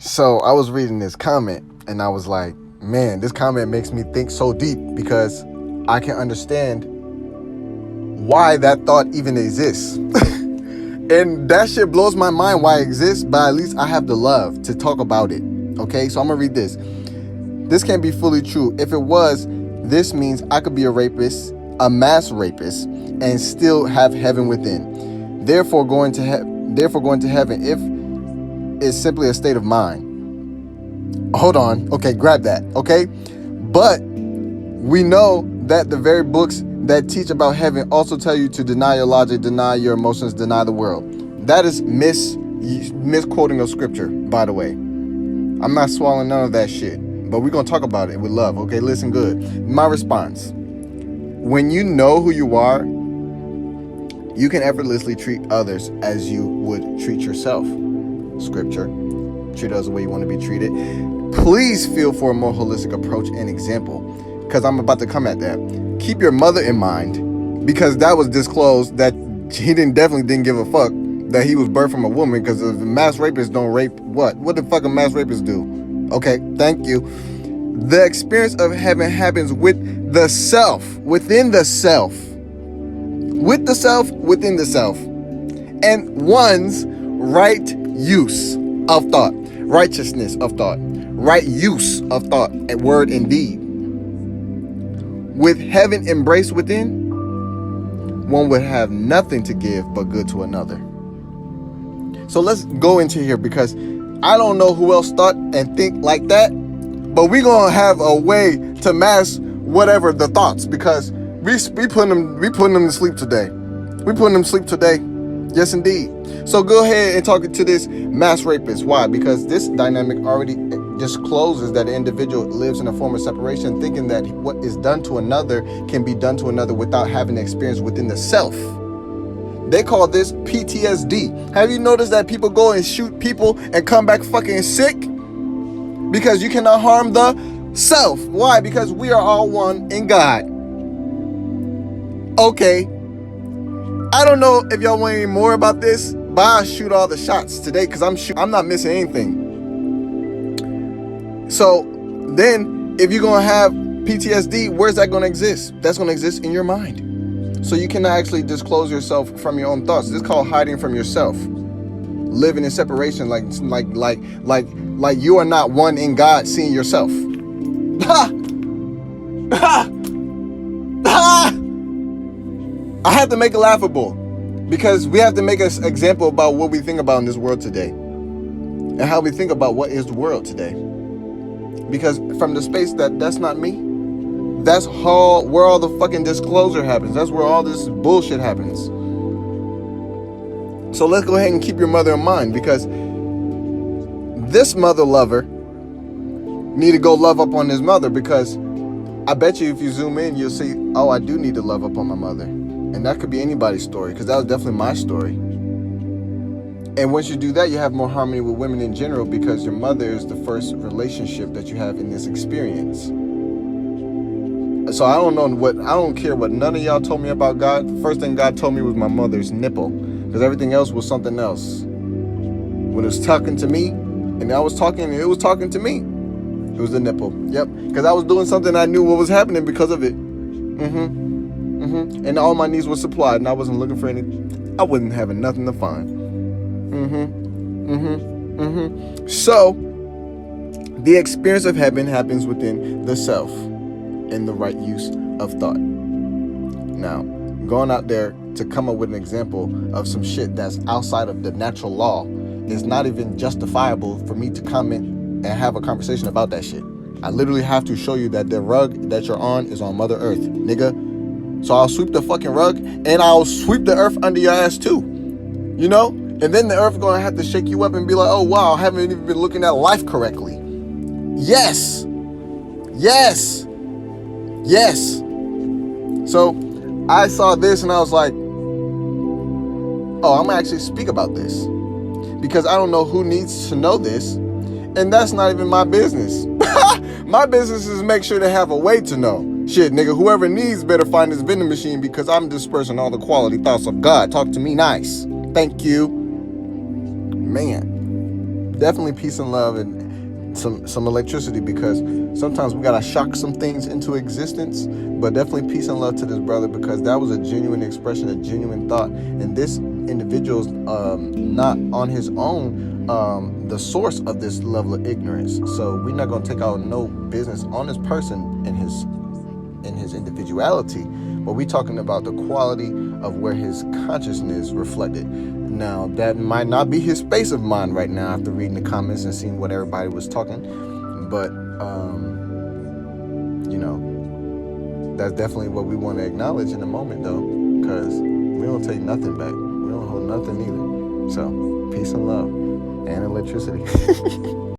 So I was reading this comment and I was like, man, this comment makes me think so deep because I can understand why that thought even exists. And that shit blows my mind why it exists, but at least I have the love to talk about it. Okay, so I'm gonna read this. This can't be fully true. If it was, this means I could be a rapist, a mass rapist, and still have heaven within. Therefore, going to heaven if is simply a state of mind. Hold on. Okay, grab that. Okay, but we know that the very books that teach about heaven also tell you to deny your logic, deny your emotions, deny the world. That is misquoting of scripture, by the way. I'm not swallowing none of that shit, but we're going to talk about it with love. Okay, listen good. My response: when you know who you are, you can effortlessly treat others as you would treat yourself. Scripture. Treat others the way you want to be treated. Please feel for a more holistic approach and example, because I'm about to come at that. Keep your mother in mind, because that was disclosed that he definitely didn't give a fuck that he was birthed from a woman, because the mass rapists don't rape what? What the fuck a mass rapist do? Okay, thank you. The experience of heaven happens with the self, within the self. With the self, within the self. And one's right use of thought, righteousness of thought, right use of thought, and word and deed. With heaven embraced within, one would have nothing to give but good to another. So let's go into here, because I don't know who else thought and think like that, but we're gonna have a way to mask whatever the thoughts, because we putting them to sleep today. We putting them to sleep today. Yes, indeed. So go ahead and talk to this mass rapist. Why? Because this dynamic already discloses that an individual lives in a form of separation, thinking that what is done to another can be done to another without having experience within the self. They call this PTSD. Have you noticed that people go and shoot people and come back fucking sick? Because you cannot harm the self. Why? Because we are all one in God. Okay. I don't know if y'all want any more about this, but I'll shoot all the shots today, because I'm not missing anything. So then, if you're going to have PTSD, where's that going to exist? That's going to exist in your mind. So you cannot actually disclose yourself from your own thoughts. This is called hiding from yourself. Living in separation, like you are not one in God, seeing yourself. Ha! Ha! Ha! I have to make it laughable, because we have to make an example about what we think about in this world today, and how we think about what is the world today. Because from the space that's not me, that's where all the fucking disclosure happens. That's where all this bullshit happens. So let's go ahead and keep your mother in mind, because this mother lover need to go love up on his mother, because I bet you if you zoom in, you'll see, oh, I do need to love up on my mother. And that could be anybody's story, because that was definitely my story. And once you do that, you have more harmony with women in general, because your mother is the first relationship that you have in this experience. So I don't care what none of y'all told me about God. The first thing God told me was my mother's nipple, because everything else was something else. When it was talking to me, and it was talking to me, it was the nipple. Yep, because I was doing something, I knew what was happening because of it. And all my needs were supplied, and I wasn't looking for anything. I wasn't having nothing to find. So the experience of heaven happens within the self, in the right use of thought. Now, going out there to come up with an example of some shit that's outside of the natural law is not even justifiable for me to comment and have a conversation about that shit. I literally have to show you that the rug that you're on is on Mother Earth, nigga. So I'll sweep the fucking rug, and I'll sweep the earth under your ass too. You know? And then the earth gonna have to shake you up and be like, oh wow, I haven't even been looking at life correctly. Yes. Yes. Yes. So I saw this and I was like, oh, I'm gonna actually speak about this, because I don't know who needs to know this, and that's not even my business. My business is make sure they have a way to know. Shit, nigga, whoever needs better find this vending machine, because I'm dispersing all the quality thoughts of God. Talk to me nice. Thank you. Man. definitely peace and love and some electricity, because sometimes we gotta shock some things into existence. But definitely peace and love to this brother, because that was a genuine expression, a genuine thought, and this individual's not on his own the source of this level of ignorance. So we're not gonna take out no business on this person and his individuality, but we're talking about the quality of where his consciousness reflected. Now, that might not be his space of mind right now after reading the comments and seeing what everybody was talking, but you know, that's definitely what we want to acknowledge in the moment, though, because we don't take nothing back. We don't hold nothing either. So, peace and love and electricity.